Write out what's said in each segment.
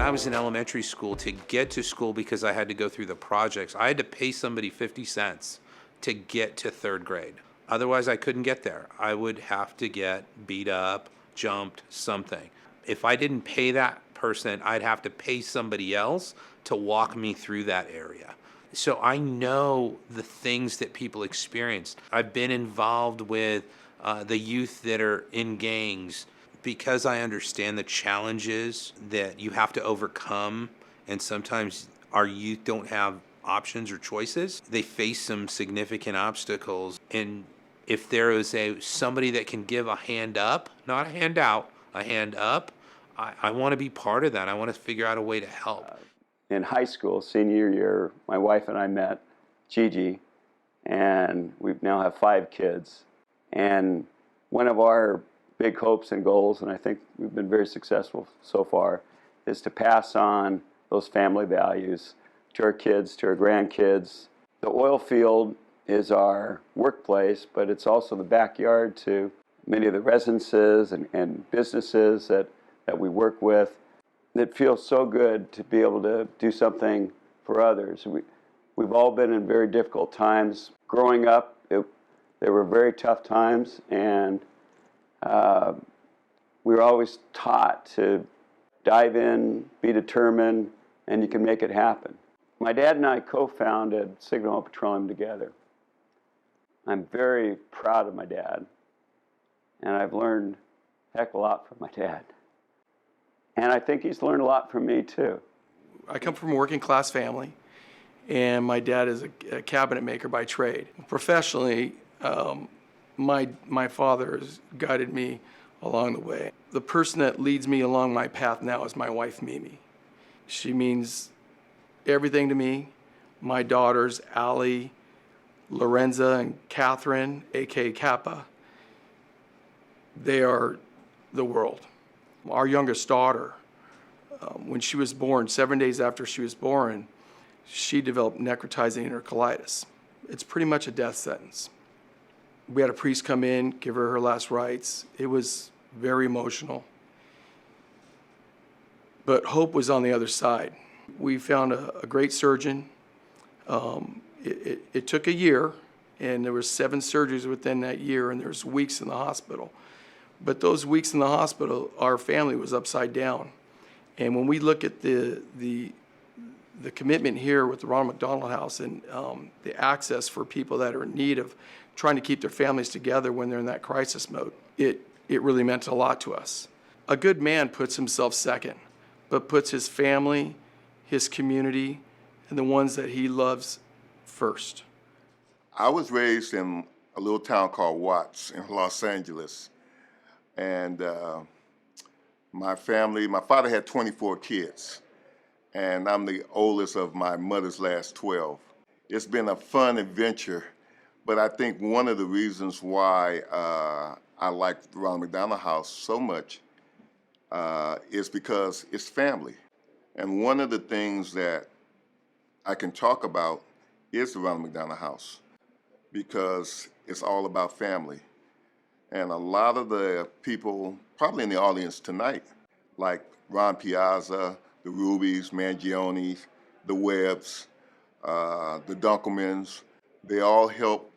I was in elementary school, to get to school, because I had to go through the projects, I had to pay somebody 50 cents to get to third grade. Otherwise, I couldn't get there. I would have to get beat up, jumped, something. If I didn't pay that person, I'd have to pay somebody else to walk me through that area. So I know the things that people experience. I've been involved with the youth that are in gangs because I understand the challenges that you have to overcome, and sometimes our youth don't have options or choices. They face some significant obstacles, and if there is somebody that can give a hand up, not a hand out, a hand up, I want to be part of that. I want to figure out a way to help. In high school, senior year, my wife and I met Gigi, and we now have 5 kids. And one of our big hopes and goals, and I think we've been very successful so far, is to pass on those family values to our kids, to our grandkids. The oil field is our workplace, but it's also the backyard to many of the residences and businesses that we work with. It feels so good to be able to do something for others. We've all been in very difficult times. Growing up, they were very tough times, and we were always taught to dive in, be determined, and you can make it happen. My dad and I co-founded Signal Petroleum together. I'm very proud of my dad, and I've learned a heck of a lot from my dad. And I think he's learned a lot from me, too. I come from a working class family, and my dad is a cabinet maker by trade. Professionally, my father has guided me along the way. The person that leads me along my path now is my wife, Mimi. She means everything to me. My daughters, Allie, Lorenza, and Catherine, a.k.a. Kappa, they are the world. Our youngest daughter, when she was born, 7 days after she was born, she developed necrotizing enterocolitis. It's pretty much a death sentence. We had a priest come in, give her last rites. It was very emotional. But hope was on the other side. We found a great surgeon. It took a year, and there were 7 surgeries within that year, and there was weeks in the hospital. But those weeks in the hospital, our family was upside down. And when we look at the commitment here with the Ronald McDonald House and the access for people that are in need of trying to keep their families together when they're in that crisis mode, it really meant a lot to us. A good man puts himself second, but puts his family, his community, and the ones that he loves first. I was raised in a little town called Watts in Los Angeles. And my father had 24 kids, and I'm the oldest of my mother's last 12. It's been a fun adventure, but I think one of the reasons why I like the Ronald McDonald House so much is because it's family. And one of the things that I can talk about is the Ronald McDonald House, because it's all about family. And a lot of the people probably in the audience tonight, like Ron Piazza, the Rubies, Mangionis, the Webbs, the Dunkelmans, they all helped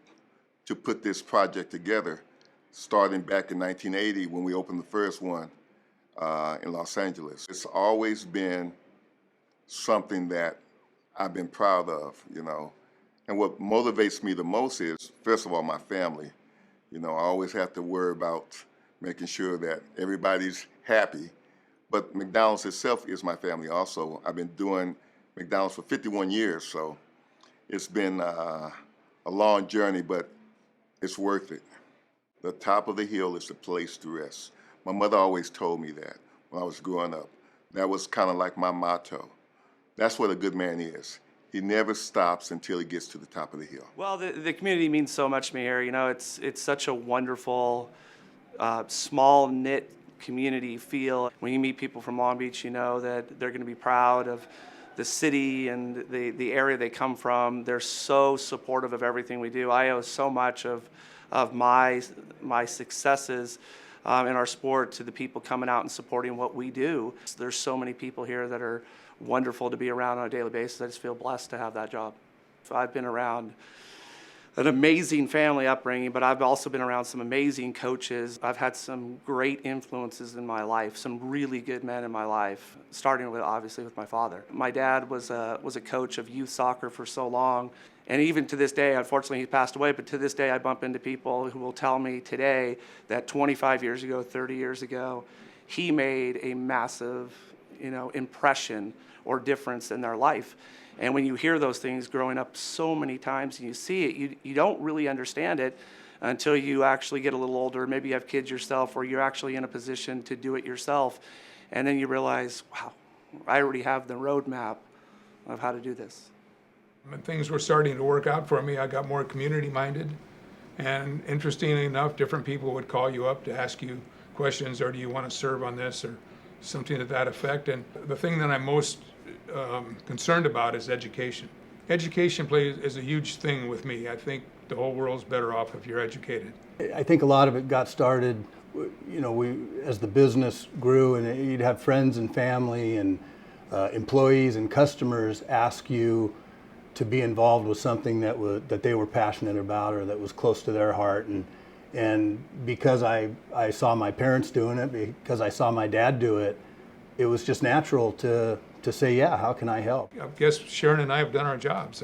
to put this project together, starting back in 1980 when we opened the first one in Los Angeles. It's always been something that I've been proud of, you know. And what motivates me the most is, first of all, my family. You know, I always have to worry about making sure that everybody's happy. But McDonald's itself is my family also. I've been doing McDonald's for 51 years, so it's been a long journey, but it's worth it. The top of the hill is the place to rest. My mother always told me that when I was growing up. That was kind of like my motto. That's what a good man is. He never stops until he gets to the top of the hill. Well, the community means so much to me here. You know, it's such a wonderful, small knit community feel. When you meet people from Long Beach, you know that they're going to be proud of the city and the area they come from. They're so supportive of everything we do. I owe so much of my successes in our sport to the people coming out and supporting what we do. There's so many people here that are wonderful to be around on a daily basis. I just feel blessed to have that job. I've been around an amazing family upbringing, but I've also been around some amazing coaches. I've had some great influences in my life, some really good men in my life, starting with, obviously, with my father. My dad was a coach of youth soccer for so long, and even to this day, unfortunately he passed away, but to this day I bump into people who will tell me today that 25 years ago, 30 years ago, he made a massive, impression or difference in their life. And when you hear those things growing up so many times and you see it, you don't really understand it until you actually get a little older. Maybe you have kids yourself, or you're actually in a position to do it yourself. And then you realize, wow, I already have the roadmap of how to do this. When things were starting to work out for me, I got more community-minded. And interestingly enough, different people would call you up to ask you questions, or do you want to serve on this, or something to that effect. And the thing that I'm most concerned about is education. Education is a huge thing with me. I think the whole world's better off if you're educated. I think a lot of it got started, as the business grew, and you'd have friends and family and employees and customers ask you to be involved with something that they were passionate about or that was close to their heart. And because I saw my parents doing it, because I saw my dad do it, it was just natural to say, yeah, how can I help? I guess Sharon and I have done our jobs.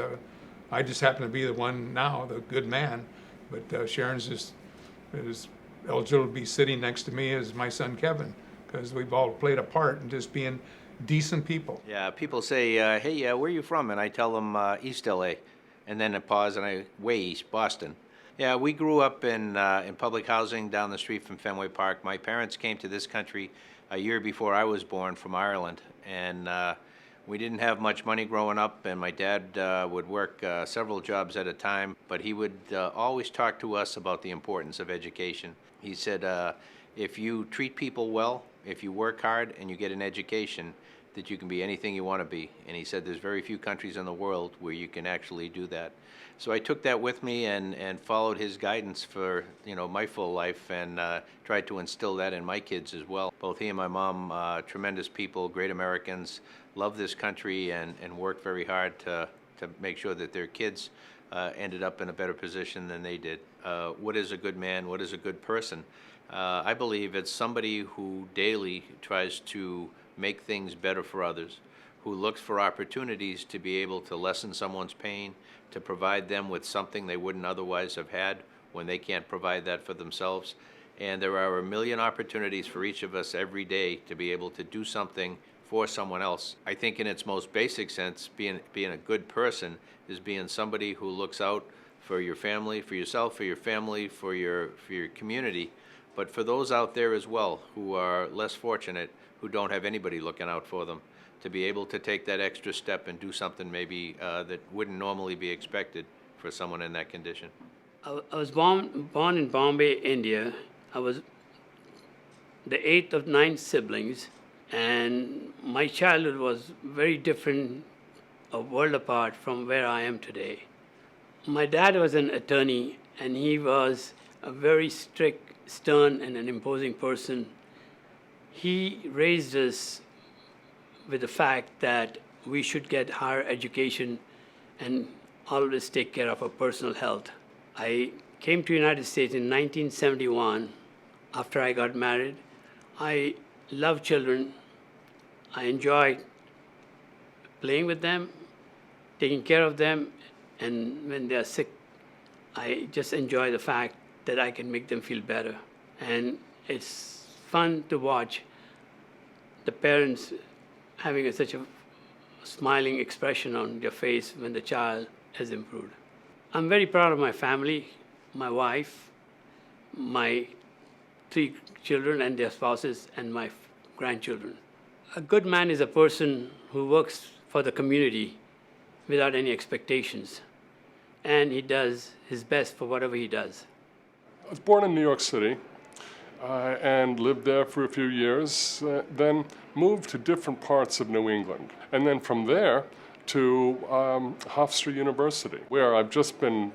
I just happen to be the one now, the good man, but Sharon's is eligible to be sitting next to me as my son Kevin, because we've all played a part in just being decent people. Yeah, people say, hey, where are you from? And I tell them East LA, and then I pause and I way east, Boston. Yeah, we grew up in public housing down the street from Fenway Park. My parents came to this country a year before I was born from Ireland, and we didn't have much money growing up, and my dad would work several jobs at a time, but he would always talk to us about the importance of education. He said, if you treat people well, if you work hard and you get an education, that you can be anything you want to be. And he said there's very few countries in the world where you can actually do that. So I took that with me and followed his guidance for my full life, and tried to instill that in my kids as well. Both he and my mom, tremendous people, great Americans, love this country and work very hard to make sure that their kids ended up in a better position than they did. What is a good man? What is a good person? I believe it's somebody who daily tries to make things better for others, who looks for opportunities to be able to lessen someone's pain, to provide them with something they wouldn't otherwise have had when they can't provide that for themselves. And there are a million opportunities for each of us every day to be able to do something for someone else. I think in its most basic sense, being a good person is being somebody who looks out for your family, for yourself, for your family, for your community, but for those out there as well who are less fortunate, who don't have anybody looking out for them, to be able to take that extra step and do something maybe that wouldn't normally be expected for someone in that condition. I was born in Bombay, India. I was the 8th of 9 siblings, and my childhood was very different, a world apart from where I am today. My dad was an attorney, and he was a very strict, stern, and an imposing person. He raised us with the fact that we should get higher education and always take care of our personal health. I came to the United States in 1971 after I got married. I love children. I enjoy playing with them, taking care of them, and when they're sick, I just enjoy the fact that I can make them feel better. And it's fun to watch the parents having such a smiling expression on their face when the child has improved. I'm very proud of my family, my wife, my 3 children and their spouses, and my grandchildren. A good man is a person who works for the community without any expectations, and he does his best for whatever he does. I was born in New York City and lived there for a few years, then moved to different parts of New England. And then from there to Hofstra University, where I've just been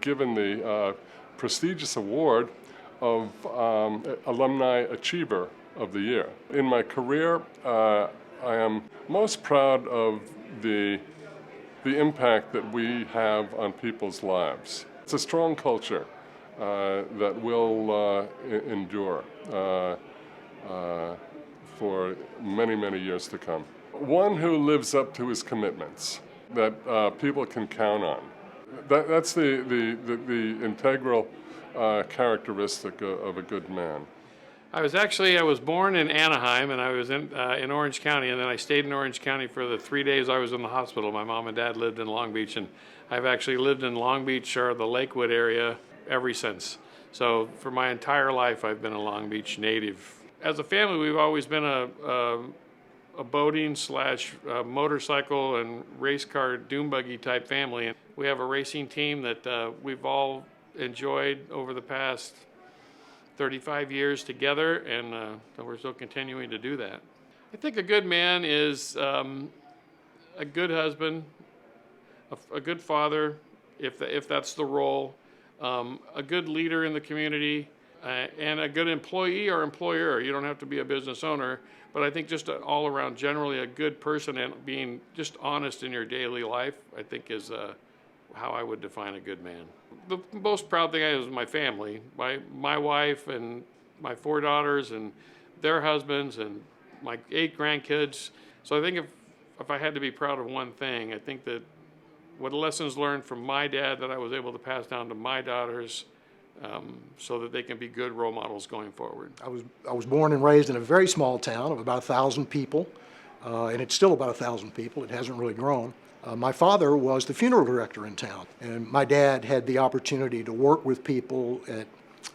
given the prestigious award of Alumni Achiever of the Year. In my career, I am most proud of the impact that we have on people's lives. It's a strong culture that will endure for many, many years to come. One who lives up to his commitments, that people can count on. That's the integral characteristic of a good man. I was born in Anaheim, and I was in Orange County, and then I stayed in Orange County for the 3 days I was in the hospital. My mom and dad lived in Long Beach, and I've actually lived in Long Beach or the Lakewood area ever since. So for my entire life, I've been a Long Beach native. As a family, we've always been a boating / motorcycle and race car dune buggy type family. And we have a racing team that we've all enjoyed over the past 35 years together, and we're still continuing to do that. I think a good man is a good husband, a good father, if that's the role, a good leader in the community, and a good employee or employer. You don't have to be a business owner, but I think just all around, generally a good person and being just honest in your daily life, I think is how I would define a good man. The most proud thing I have is my family, my wife and my 4 daughters and their husbands and my 8 grandkids. So I think if I had to be proud of one thing, I think that what lessons learned from my dad that I was able to pass down to my daughters, so that they can be good role models going forward. I was born and raised in a very small town of about 1,000 people, and it's still about 1,000 people. It hasn't really grown. My father was the funeral director in town, and my dad had the opportunity to work with people at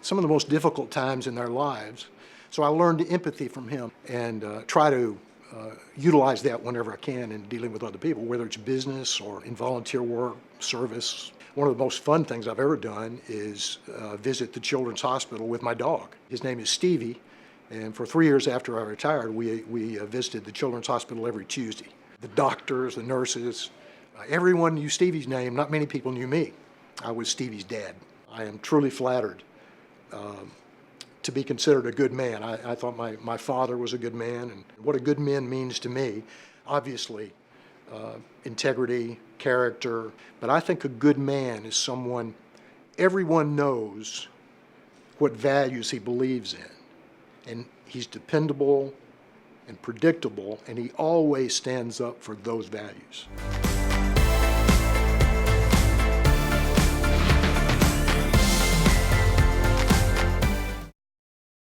some of the most difficult times in their lives. So I learned empathy from him and try to utilize that whenever I can in dealing with other people, whether it's business or in volunteer work, service. One of the most fun things I've ever done is visit the Children's Hospital with my dog. His name is Stevie, and for 3 years after I retired, we visited the Children's Hospital every Tuesday. The doctors, the nurses, everyone knew Stevie's name. Not many people knew me. I was Stevie's dad. I am truly flattered to be considered a good man. I thought my father was a good man, and what a good man means to me, obviously, integrity, character, but I think a good man is someone everyone knows what values he believes in, and he's dependable and predictable, and he always stands up for those values.